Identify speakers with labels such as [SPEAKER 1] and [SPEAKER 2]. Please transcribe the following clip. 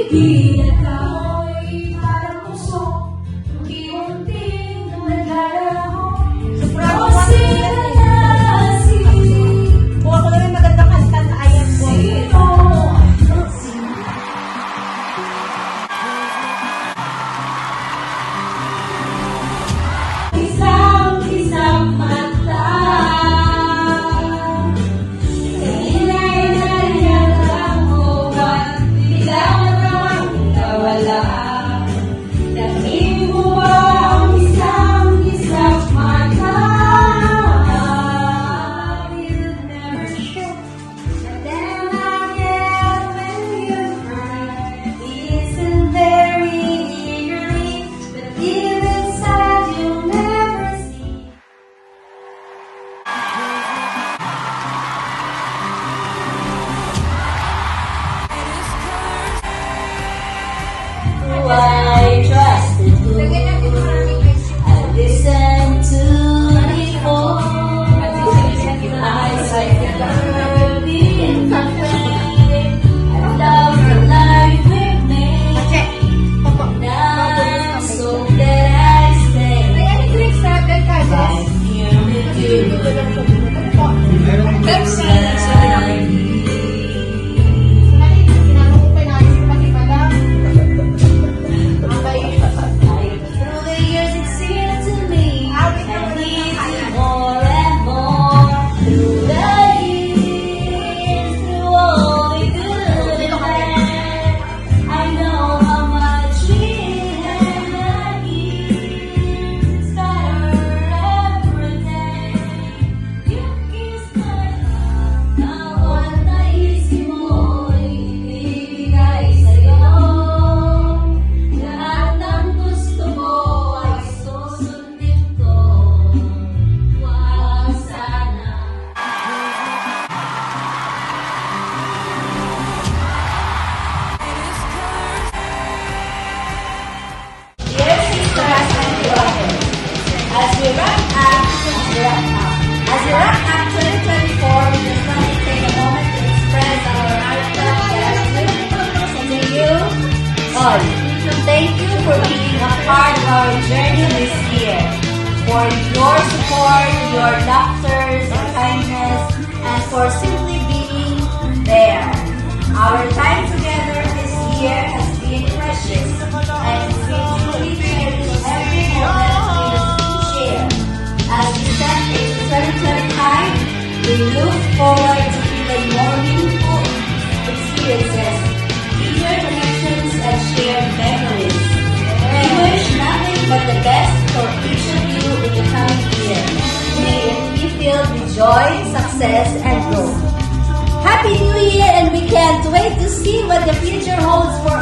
[SPEAKER 1] Di ako'y parang puso, unti-unting naglalaho. O sinalasin.
[SPEAKER 2] Kuha ko na rin magandang kanta na I am going.
[SPEAKER 1] Isang mata, kanila'y naliyagang mo, ba't biglang nawala? Dahil mo ba ang isang mata? You'll never show, but then again when you cry, listen very eagerly, but deep inside you'll never see. Who I trusted, who I listened to before. I never been afraid. I love the life with me. Now I'm so glad I stay right here with you. Through the years it seemed to me I needed more and more. Through the years, through all the good and bad, I know how much we had years better every day. You kiss my heart, bawat naisip mo'y ibigay sa'yo. Lahat ng gusto mo ay susundin ko. Huwag sana. Dear sisters and brothers, as we wrap up 2024, we just want to take a moment to express our heartfelt gratitude to you all. Thank you for being a part of our journey this year, for your support, your laughter, your kindness, and for simply being there. Our time together this year has been precious, and we truly cherish every moment we share. As we step into 2025, we look forward to even more meaningful experiences, deeper connections, and shared memories. We wish nothing but the best for each of you in the coming year. May it be filled with joy, success, and growth. Happy New Year, and we can't wait to see what the future holds for